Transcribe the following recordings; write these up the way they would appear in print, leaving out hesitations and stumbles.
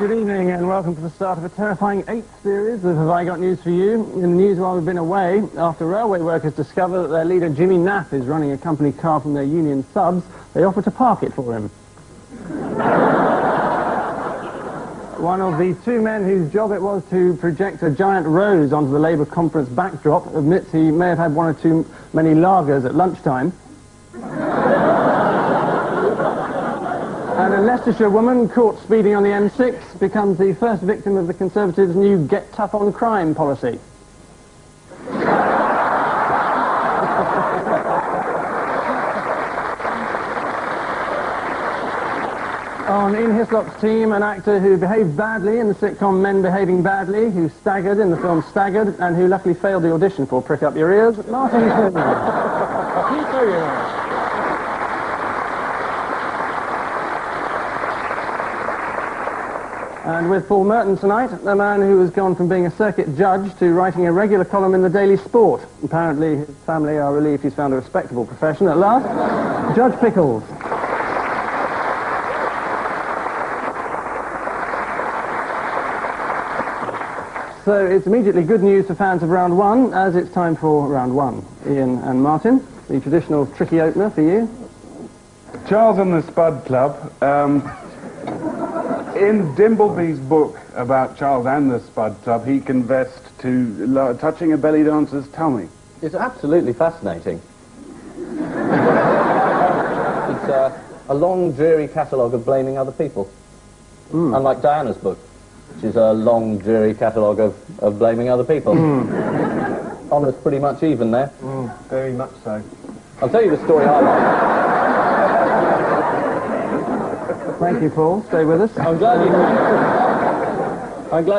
Good evening and welcome to the start of a terrifying 8th series of Have I Got News For You? In the news while we've been away, after railway workers discover that their leader Jimmy Naff is running a company car from their union subs, they offer to park it for him. One of the two men whose job it was to project a giant rose onto the Labour conference backdrop admits he may have had one or too many lagers at lunchtime. And a Leicestershire woman caught speeding on the M6 becomes the first victim of the Conservatives' new Get Tough on Crime policy. On Ian Hislop's team, an actor who behaved badly in the sitcom Men Behaving Badly, who staggered in the film Staggered, and who luckily failed the audition for Prick Up Your Ears, Martin Clunes. And with Paul Merton tonight, a man who has gone from being a circuit judge to writing a regular column in the Daily Sport. Apparently his family are relieved he's found a respectable profession at last. Judge Pickles. So it's immediately good news for fans of round one, as it's time for round one. Ian and Martin, the traditional tricky opener for you. Charles and the Spud Club. In Dimbleby's book about Charles and the Spud Club, he confessed to touching a belly dancer's tummy. It's absolutely fascinating. It's a long, dreary catalogue of blaming other people. Unlike Diana's book, which is a long, dreary catalogue of blaming other people. Almost pretty much even there. Very much so. I'll tell you the story I like. Thank you, Paul. Stay with us. I'm glad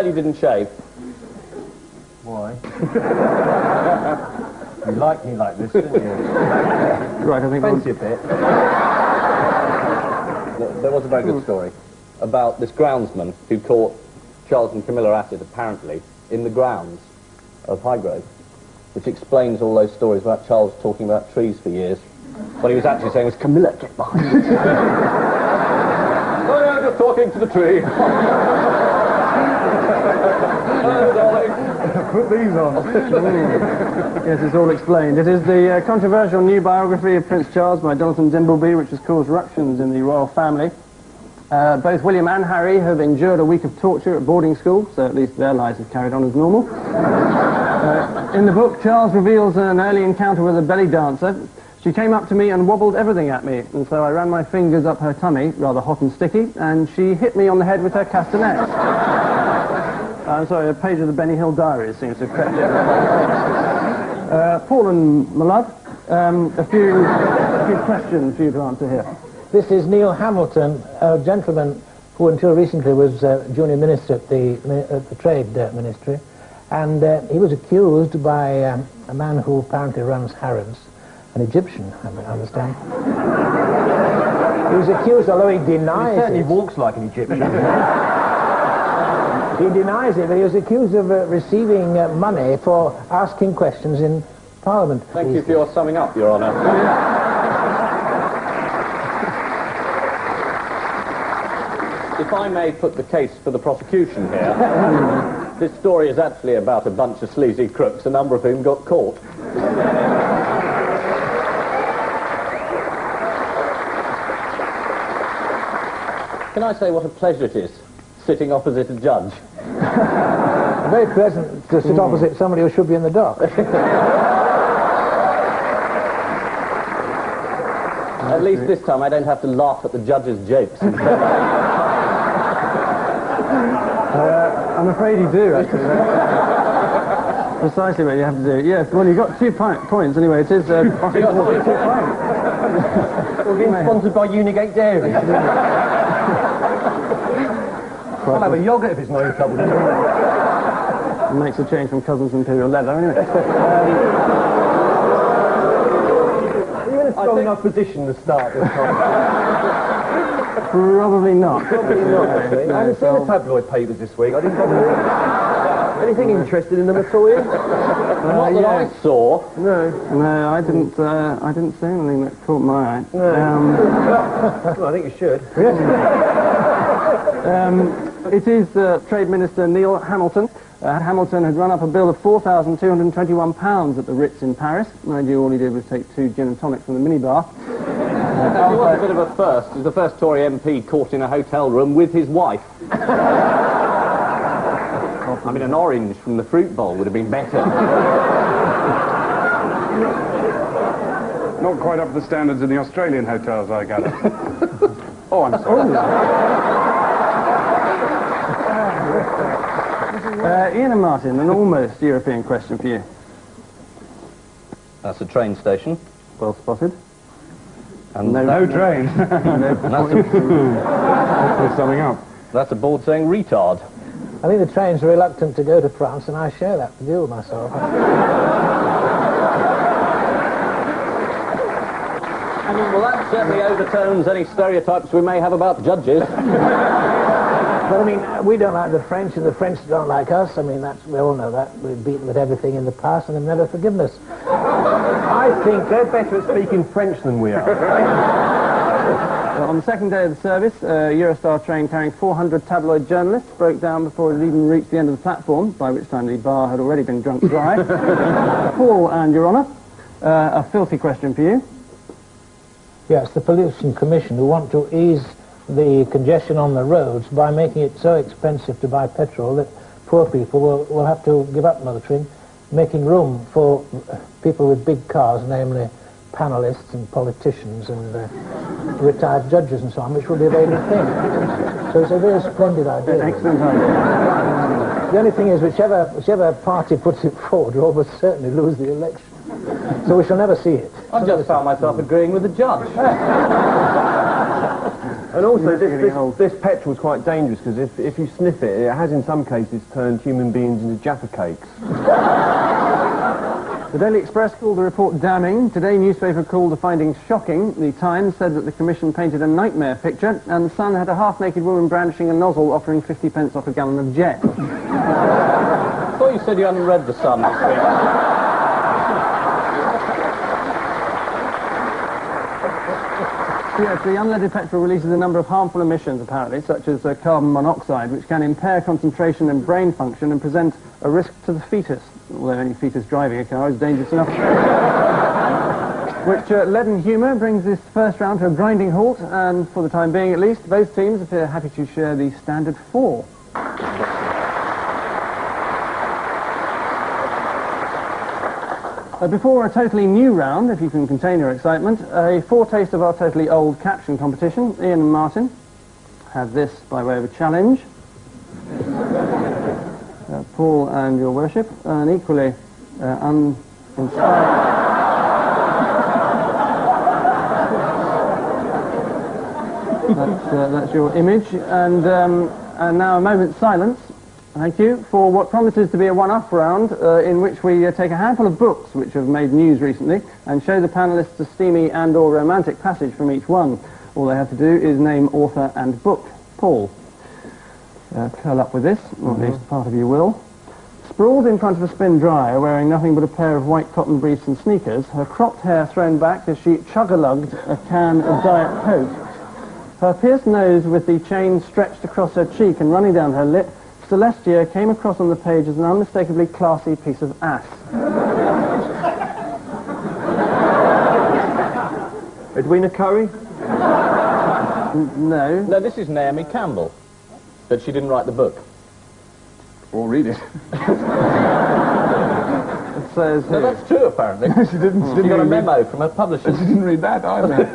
you didn't shave. Why? You like me like this, didn't you? Right, I think Fancy a bit. There was a very good story about this groundsman who caught Charles and Camilla at it, apparently, in the grounds of Highgrove, which explains all those stories about Charles talking about trees for years. What he was actually saying was, Camilla, get behind it. Oh, yeah, just talking to the tree. Oh, darling. Put these on. Yes, it's all explained. It is the controversial new biography of Prince Charles by Jonathan Dimbleby, which has caused ructions in the royal family. Both William and Harry have endured a week of torture at boarding school, so at least their lives have carried on as normal. In the book, Charles reveals an early encounter with a belly dancer. She came up to me and wobbled everything at me, and so I ran my fingers up her tummy, rather hot and sticky, and she hit me on the head with her castanets. I'm sorry, a page of the Benny Hill Diaries seems to have crept in. Paul and my love, a few questions for you to answer here. This is Neil Hamilton, a gentleman who until recently was junior minister at the Trade Ministry, and he was accused by a man who apparently runs Harrods, an Egyptian, I understand. He was accused, although he denies it. He certainly walks like an Egyptian. He denies it, but he was accused of receiving money for asking questions in Parliament. Thank you for your summing up, Your Honour. If I may put the case for the prosecution here, this story is actually about a bunch of sleazy crooks, a number of whom got caught. Can I say what a pleasure it is sitting opposite a judge? Very pleasant to sit opposite somebody who should be in the dock. At least this time I don't have to laugh at the judge's jokes. I'm afraid you do, actually. Precisely what you have to do. Yes, well, you got 2 points anyway. It is... We're being sponsored by Unigate Dairy. I'll have a yoghurt if it's not in trouble. It makes a change from Cousins Imperial Leather, anyway. Are you in a strong enough position to start this time? Probably not. Probably not, actually. I haven't seen the tabloid papers this week. I didn't bother. Anything interested in them at all, Ian? Not that I saw. No, I didn't see anything that caught my eye. No. Well, I think you should. It is Trade Minister Neil Hamilton. Hamilton had run up a bill of £4,221 at the Ritz in Paris. Mind you, all he did was take 2 gin and tonics from the minibar. It was a bit of a first. It was the first Tory MP caught in a hotel room with his wife. I mean, an orange from the fruit bowl would have been better. Not quite up to the standards in the Australian hotels, I gather. Oh, I'm sorry. Ian and Martin, an almost European question for you. That's a train station. Well spotted. And No train. That's summing up. that's a board saying retard. I think the trains are reluctant to go to France, and I share that view with myself. I mean, well, that certainly overturns any stereotypes we may have about judges. But I mean, we don't like the French, and the French don't like us. I mean, we all know that. We've beaten with everything in the past, and they've never forgiven us. I think they're better at speaking French than we are. On the second day of the service, a Eurostar train carrying 400 tabloid journalists broke down before it had even reached the end of the platform, by which time the bar had already been drunk dry. Paul and Your Honour, a filthy question for you. Yes, the Pollution Commission, who want to ease the congestion on the roads by making it so expensive to buy petrol that poor people will have to give up motoring, making room for people with big cars, namely panellists and politicians and retired judges and so on, which will be a very good thing. So it's a very splendid idea. Excellent idea. The only thing is, whichever party puts it forward will almost certainly lose the election. So we shall never see it. I just found myself agreeing with the judge. And also, this petrol's quite dangerous, because if you sniff it, it has in some cases turned human beings into Jaffa cakes. The Daily Express called the report damning. Today, newspaper called the findings shocking. The Times said that the Commission painted a nightmare picture, and the Sun had a half-naked woman brandishing a nozzle offering 50 pence off a gallon of jet. I thought you said you hadn't read The Sun this week. Yes, the unleaded petrol releases a number of harmful emissions, apparently, such as carbon monoxide, which can impair concentration and brain function and present a risk to the fetus, although any fetus driving a car is dangerous enough. Which leaden humour brings this first round to a grinding halt, and for the time being at least, both teams appear happy to share the standard 4. Before a totally new round, if you can contain your excitement, a foretaste of our totally old caption competition. Ian and Martin have this by way of a challenge. Paul and Your Worship, an equally uninspired... that's your image. And now a moment's silence. Thank you, for what promises to be a one-up round in which we take a handful of books which have made news recently and show the panellists a steamy and or romantic passage from each one. All they have to do is name author and book. Paul, curl up with this, or at least part of you will. Sprawled in front of a spin dryer, wearing nothing but a pair of white cotton briefs and sneakers, her cropped hair thrown back as she chug-a-lugged a can of Diet Coke. Her pierced nose with the chain stretched across her cheek and running down her lip, Celestia came across on the page as an unmistakably classy piece of ass. Edwina Curry? No. No, this is Naomi Campbell, but she didn't write the book. Or read it. It says No, that's true, apparently. She didn't She got a read- memo from her publisher. She didn't read that either.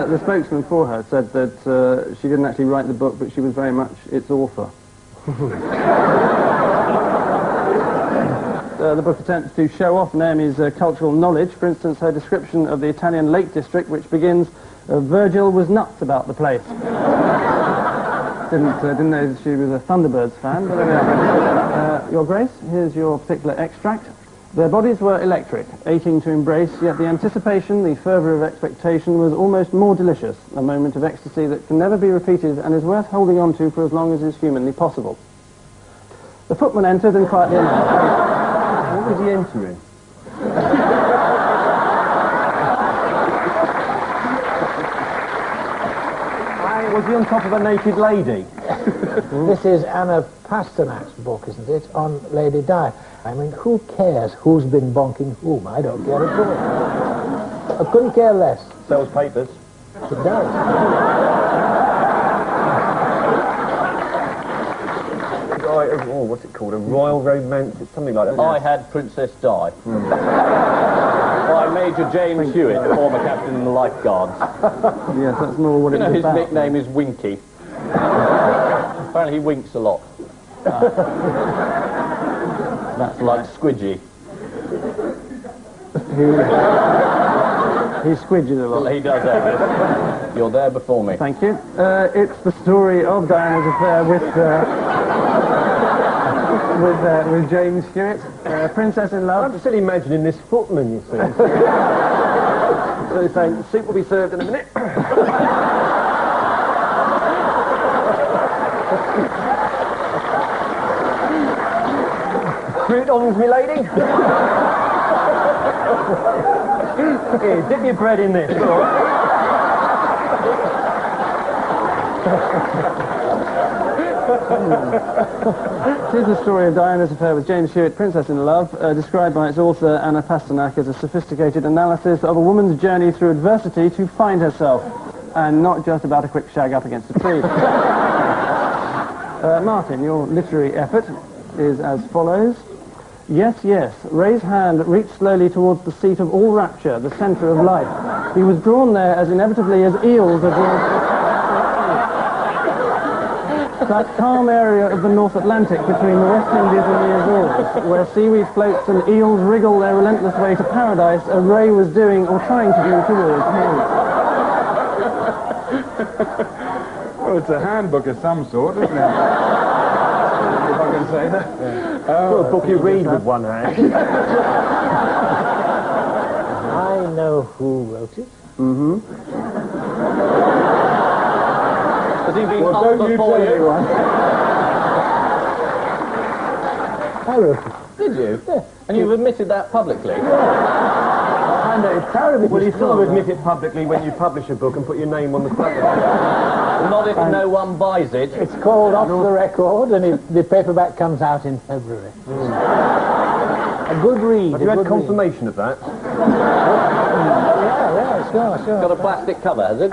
the spokesman for her said that she didn't actually write the book, but she was very much its author. The book attempts to show off Naomi's cultural knowledge. For instance, her description of the Italian Lake District, which begins, Virgil was nuts about the place. Didn't know that she was a Thunderbirds fan, but anyway. Your Grace, here's your particular extract. Their bodies were electric, aching to embrace, yet the anticipation, the fervour of expectation was almost more delicious, a moment of ecstasy that can never be repeated and is worth holding on to for as long as is humanly possible. The footman entered and quietly announced... What was he entering? I Was he on top of a naked lady? This is Anna Pasternak's book, isn't it, on Lady Di. I mean, who cares who's been bonking whom? I don't care at all. I couldn't care less. Sells papers. It does. What's it called? A royal romance? It's something like that. I Had Princess Di. By Major James Hewitt, former captain in the Lifeguards. Yes, that's more what You know, it's his about. nickname is Winky. Apparently he winks a lot. That's like Squidgy. He squidges a lot. He does that. You're there before me. Thank you. It's the story of Diana's affair with James Hewitt, Princess in Love. I'm still imagining this footman, you see. So he's saying, soup will be served in a minute. Croutons, me lady. Here, dip your bread in this. This is the story of Diana's affair with James Hewitt, Princess in Love, described by its author, Anna Pasternak, as a sophisticated analysis of a woman's journey through adversity to find herself, and not just about a quick shag up against a tree. Martin, your literary effort is as follows. Yes, yes, Ray's hand reached slowly towards the seat of all rapture, the centre of life. He was drawn there as inevitably as eels are drawn to that calm area of the North Atlantic between the West Indies and the Azores, where seaweed floats and eels wriggle their relentless way to paradise, a Ray was doing or trying to do towards him. Well, it's a handbook of some sort, isn't it? If I can say that. A book you read with one hand. I know who wrote it. Has he been Well, up don't you before tell you? anyone. I wrote it. Did you? Yeah. And you've admitted that publicly? I know it's terrible. Well, you sort of admit it publicly when you publish a book and put your name on the front of it. Not if no one buys it. It's called Off the Record, and the paperback comes out in February. A good read. Have you had confirmation of that? Yeah, sure. Got a plastic cover, has it?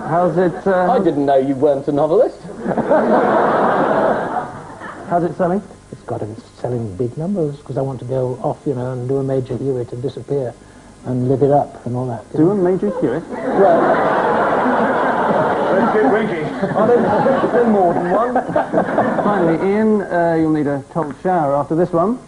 How's it, I didn't know you weren't a novelist. how's it selling? It's got to be selling big numbers, because I want to go off, and do a Major Hewitt and disappear and live it up and all that. Do a Major Hewitt? Well, Let's get Winky. Are there more than one? Finally, Ian, you'll need a cold shower after this one.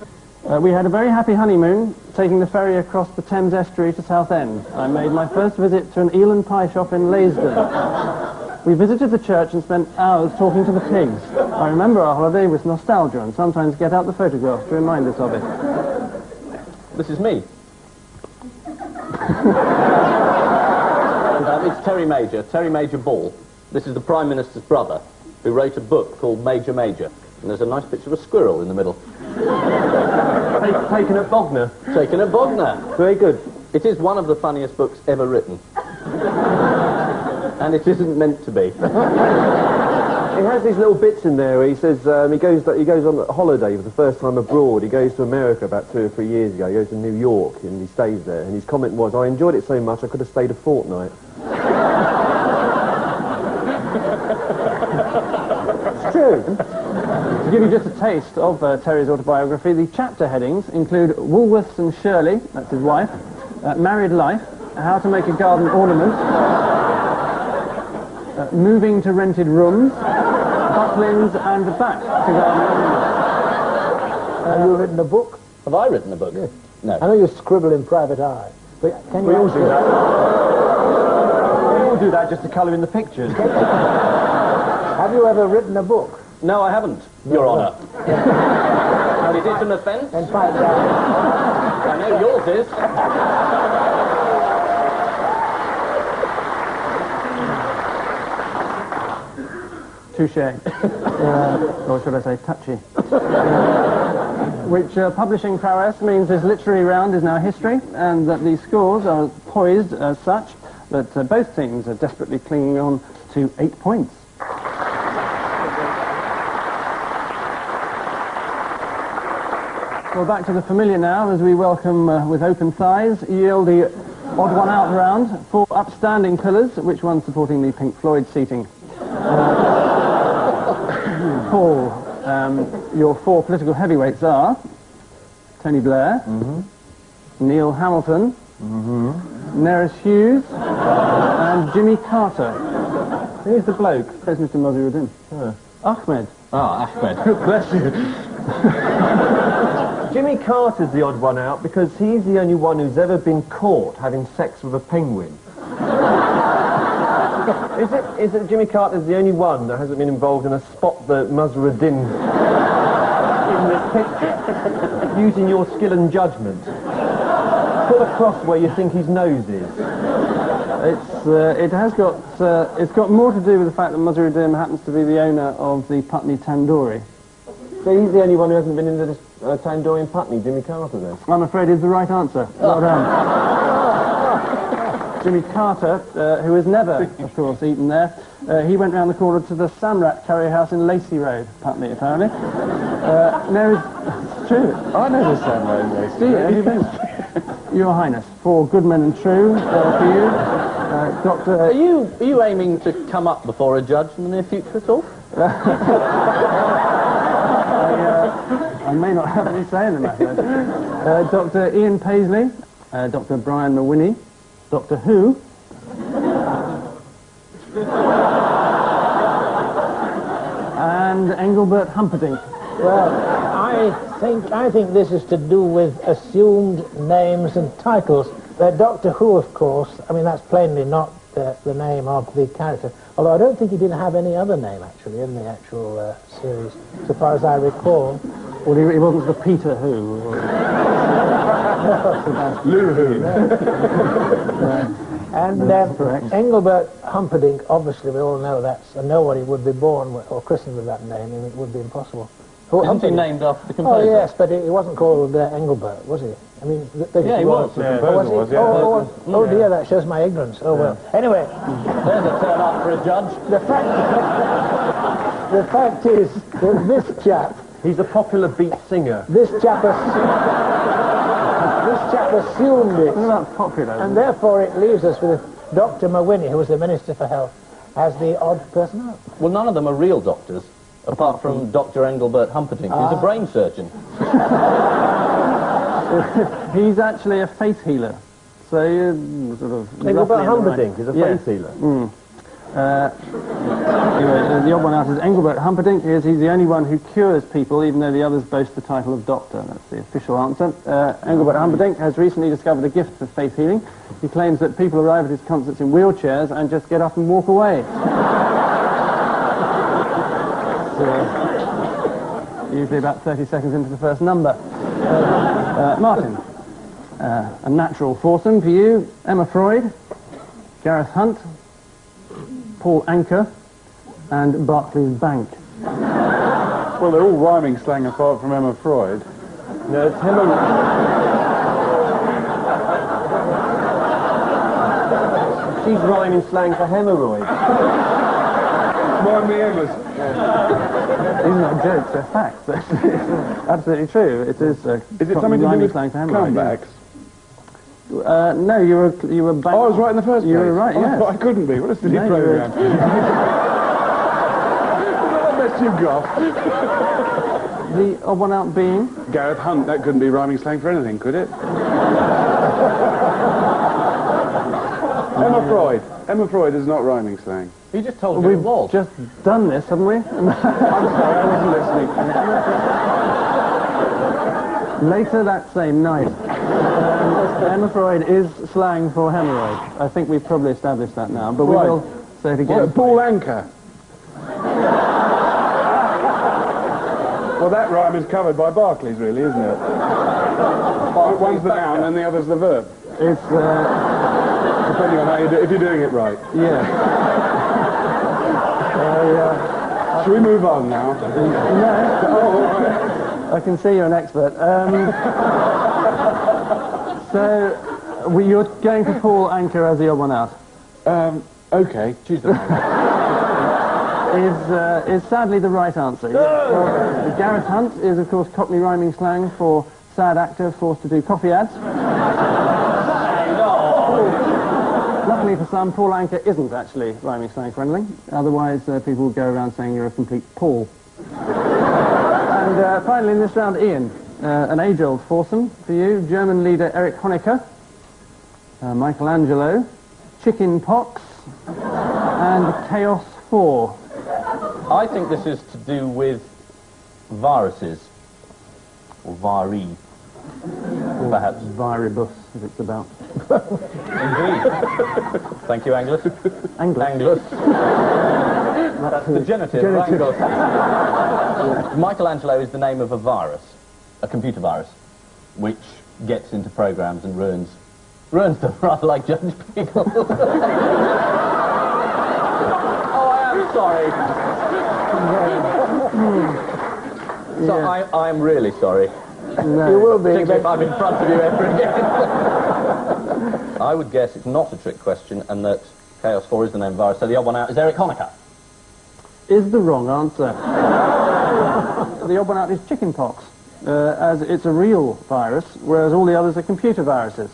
We had a very happy honeymoon, taking the ferry across the Thames estuary to Southend. I made my first visit to an eel and pie shop in Leysden. We visited the church and spent hours talking to the pigs. I remember our holiday with nostalgia and sometimes get out the photographs to remind us of it. This is me. It's Terry Major Ball. This is the Prime Minister's brother, who wrote a book called Major Major. And there's a nice picture of a squirrel in the middle. Taken at Bognor. Taken at Bognor. Very good. It is one of the funniest books ever written. And it isn't meant to be. He has these little bits in there where he says he goes on a holiday for the first time abroad. He goes to America about 2 or 3 years ago. He goes to New York and he stays there. And his comment was, I enjoyed it so much I could have stayed a fortnight. It's true. To give you just a taste of Terry's autobiography, the chapter headings include Woolworths and Shirley, that's his wife, Married Life, How to Make a Garden Ornament, Moving to Rented Rooms, Butlins and Back to Garden Ornaments. have you written a book? Have I written a book? Yes. No. I know you scribble in private eye, but can you... We all do that. We all do that just to colour in the pictures. Have you ever written a book? No, I haven't, Your Honour. And is it an offence? And find out. I know yours is. Touché. Or should I say touchy. Which publishing prowess means this literary round is now history, and that the scores are poised as such that both teams are desperately clinging on to 8 points. Well, back to the familiar now as we welcome with open thighs, yield the odd one out round, 4 upstanding pillars, which one supporting the Pink Floyd seating. Paul, your 4 political heavyweights are Tony Blair, Neil Hamilton, Nerys Hughes, and Jimmy Carter. Who's the bloke? There's Mr. Mozzie-Uddin. Ahmed. Ahmed. Bless you. Jimmy Carter's the odd one out because he's the only one who's ever been caught having sex with a penguin. Is it Jimmy Carter's the only one that hasn't been involved in a spot the Mozzie-Uddin in this picture? Using your skill and judgment. Put a cross where you think his nose is. It's got more to do with the fact that Mozzie-Uddin happens to be the owner of the Putney Tandoori. So he's the only one who hasn't been into this Tandoori in Putney, Jimmy Carter then? I'm afraid is the right answer. Well done. Jimmy Carter, who has never, of course, eaten there, he went round the corner to the Samrat Curry House in Lacey Road, Putney, apparently. It's true. I know the Samrat in Lacey. Do you? Have you been? Your Highness, 4 good men and true for you. Doctor... Are you aiming to come up before a judge in the near future at all? I may not have any say in the matter. Dr. Ian Paisley, Dr. Brian Mawhinney, Doctor Who, and Engelbert Humperdinck. Well, I think this is to do with assumed names and titles. Doctor Who, of course, I mean, that's plainly not the name of the character. Although I don't think he didn't have any other name, actually, in the actual series, so far as I recall. Well, he wasn't the Peter Who. Lou Who. And Engelbert Humperdinck, obviously, we all know that's nobody would be born with, or christened with that name. It would be impossible. Isn't he named after the composer? Oh, yes, but he wasn't called Engelbert, was he? I mean, yeah, he was. The composer was, yeah. Oh dear, that shows my ignorance. Oh, well. Anyway. There's a turn up for a judge. The fact is that this chap... He's a popular beat singer. This chap assumed it. Isn't that popular? And therefore it leaves us with Dr. Mawhinney, who was the Minister for Health, as the odd person out. Well, none of them are real doctors, apart from Dr. Engelbert Humperdinck, who's a brain surgeon. He's actually a faith healer. So you sort of... Engelbert Humperdinck is a faith healer. Anyway, the odd one out is Engelbert Humperdinck. He's the only one who cures people, even though the others boast the title of doctor. That's the official answer. Engelbert Humperdinck has recently discovered a gift for faith healing. He claims that people arrive at his concerts in wheelchairs and just get up and walk away. Usually about 30 seconds into the first number. Martin, a natural foursome for you. Emma Freud, Gareth Hunt, Paul Anker, and Barclays Bank. Well, they're all rhyming slang apart from Emma Freud. No, it's hemorrhoid. She's rhyming slang for hemorrhoid. Mind me, Emma's. These are not jokes, they're facts. It's absolutely true. It is. Is it something to do with slang for hemorrhoid, comebacks? No, you were bank. Oh, I was right in the first place. You were right, yes. I couldn't be. What a silly No, program. What the best you've got? The odd one out being? Gareth Hunt, that couldn't be rhyming slang for anything, could it? Emma Freud. Emma Freud is not rhyming slang. He just told you it We've was. just done this, haven't we? I'm sorry, I wasn't listening. Later that same night. Emma Freud is slang for hemorrhoid. I think we've probably established that now, but we Right. will say it again. Paul Anker. Well, that rhyme is covered by Barclays, really, isn't it? One's the noun and the other's the verb. It's, Depending on how you do, if you're doing it right. yeah. Shall we move on now? No, I can see you're an expert. So, You're going for Paul Anka as the odd one out. Okay, choose the Is sadly the right answer. Well, Gareth Hunt is, of course, Cockney rhyming slang for sad actor forced to do coffee ads. Luckily for some, Paul Anka isn't actually rhyming slang for anything. Otherwise, people would go around saying you're a complete Paul. And finally, in this round, Ian, an age-old foursome for you. German leader Erich Honecker, Michelangelo, chicken pox, and Chaos 4. I think this is to do with viruses, or vari, perhaps. Viribus, if it's about. Indeed. Thank you, Anglus. Anglus. That's the genitive. Anglus. Michelangelo is the name of a virus, a computer virus, which gets into programs and ruins them, rather like Judge Pickles. Oh, I am sorry. So I'm really sorry. No. You will be. Particularly if I'm in front of you ever again. I would guess it's not a trick question and that Chaos 4 is the name of the virus, so the odd one out is Erich Honecker. Is the wrong answer. The odd one out is chickenpox, as it's a real virus, whereas all the others are computer viruses.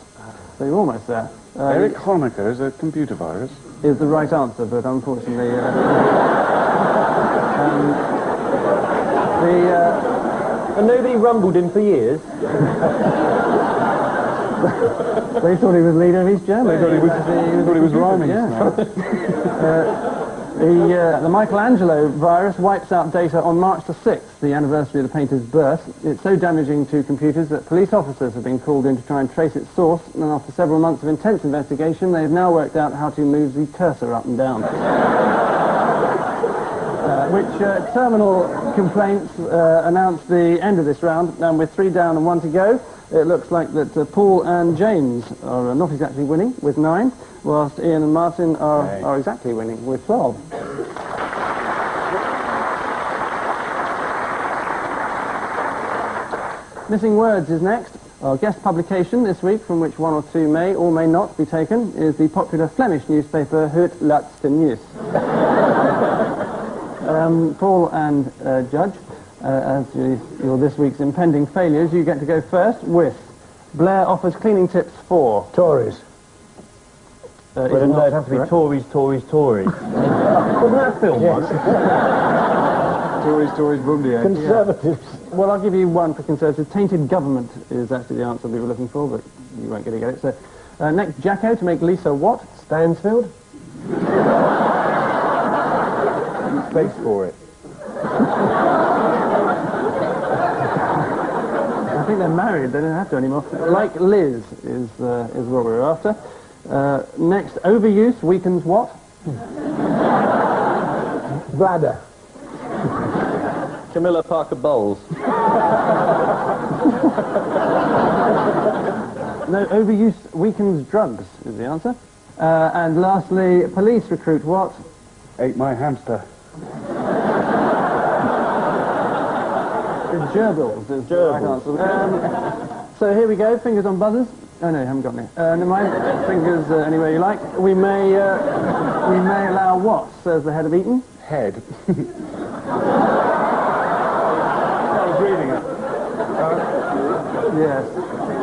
So you're almost there. Erich Honecker is a computer virus. Is the right answer, but unfortunately... And nobody rumbled him for years. They thought he was leader of East Germany. They thought he was rhyming. Yeah. The Michelangelo virus wipes out data on March the 6th, the anniversary of the painter's birth. It's so damaging to computers that police officers have been called in to try and trace its source, and after several months of intense investigation, they've now worked out how to move the cursor up and down. Terminal complaints announced the end of this round, and with 3 down and 1 to go, it looks like that Paul and James are not exactly winning with 9, whilst Ian and Martin are exactly winning with 12. Missing Words is next. Our guest publication this week, from which 1 or 2 may or may not be taken, is the popular Flemish newspaper Het Laatste Nieuws. Paul and Judge, as you're this week's impending failures, you get to go first with Blair offers cleaning tips for... Tories. Well, then they'd have to be Tories, Tories, Tories. Wasn't that a film once? Tories, Bundy. Conservatives. Well, I'll give you one for Conservatives. Tainted government is actually the answer we were looking for, but you won't get it. So, next, Jacko to make Lisa what? Stansfield? Space for it. I think they're married, they don't have to anymore. Like Liz is what we're after. Next, overuse weakens what? Bladder. Camilla Parker Bowles. No, overuse weakens drugs is the answer. And lastly, police recruit what? Ate my hamster. Gerbils is the right answer. So here we go, fingers on buzzers. Oh no, you haven't got any. Never mind, fingers anywhere you like. We may allow what, says the head of Eton? Head. I was reading it. Yes.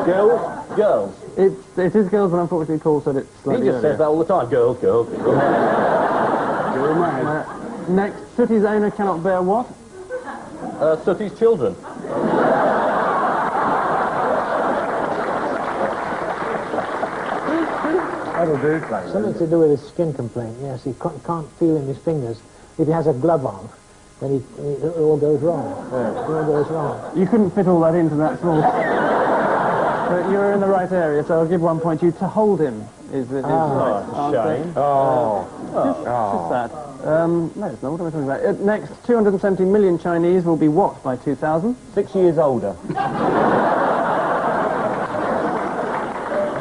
Girls? Girls. It is girls, but unfortunately Paul said it's He slightly just says that all the time. Girls, girls. Girl mad. Next, Sooty's owner cannot bear what? Sooty's children. That'll do, Clay. Something to do with his skin complaint. Yes, he can't feel in his fingers. If he has a glove on, then it all goes wrong. It all goes wrong. You couldn't fit all that into that small... But you were in the right area, so I'll give 1 point to you. To hold him is right. Shame. Just that. No, it's not. What am I talking about? Next, 270 million Chinese will be what by 2000? 6 years older.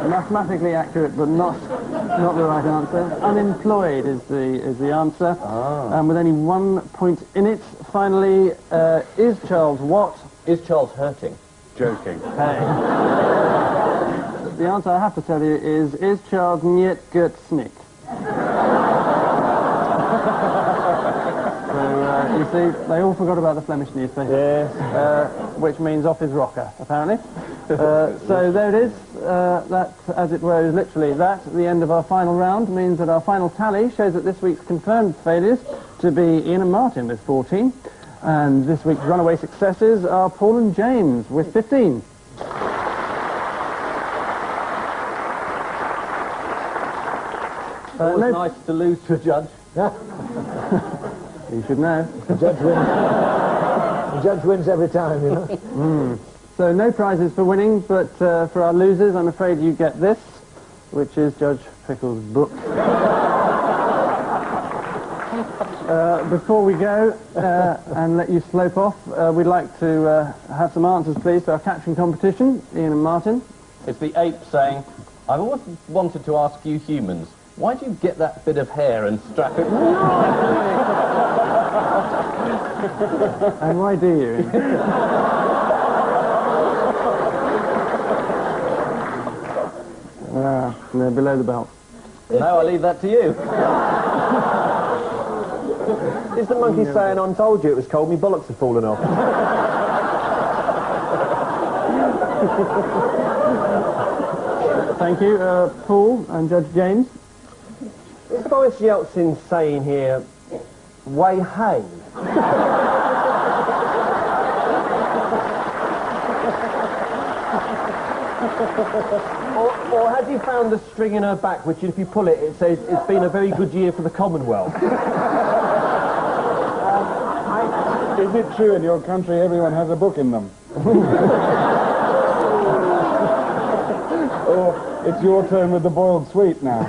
Mathematically accurate, but not the right answer. Unemployed is the answer. And with only 1 point in it. Finally, is Charles what? Is Charles hurting? Joking. Hey. the answer I have to tell you is Charles niet gut snick? So, you see, they all forgot about the Flemish newspaper. Yes. Which means off his rocker, apparently. So there it is. That, as it were, is literally that. The end of our final round means that our final tally shows that this week's confirmed failures to be Ian and Martin with 14. And this week's runaway successes are Paul and James with 15. Always nice to lose to a judge. You should know. The judge wins. The judge wins every time, you know. So no prizes for winning, but for our losers, I'm afraid you get this, which is Judge Pickles' book. Before we go and let you slope off, we'd like to have some answers, please, to our caption competition, Ian and Martin. It's the ape saying, I've always wanted to ask you humans, why do you get that bit of hair and strap it? And why do you? They're below the belt. No, I'll leave that to you. Is the monkey saying, I told you it was cold, me bollocks have fallen off? Thank you, Paul and Judge James. Is Boris Yeltsin saying here, way hey? or has he found a string in her back, which if you pull it, it says, it's been a very good year for the Commonwealth? Is it true in your country everyone has a book in them? Or it's your turn with the boiled sweet now.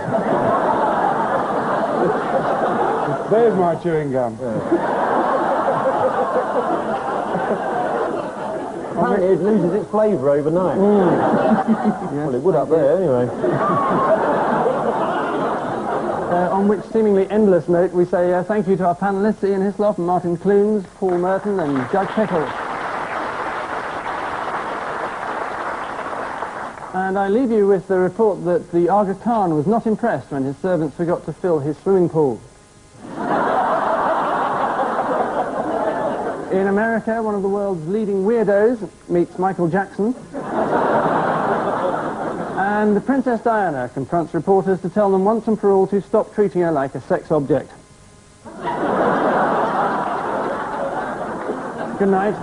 There's my chewing gum. Apparently it loses its flavour overnight. Well, it would up there anyway. On which seemingly endless note, we say thank you to our panellists, Ian Hislop, Martin Clunes, Paul Merton and Judge Pickles. And I leave you with the report that the Aga Khan was not impressed when his servants forgot to fill his swimming pool. In America, one of the world's leading weirdos meets Michael Jackson. And Princess Diana confronts reporters to tell them once and for all to stop treating her like a sex object. Good night.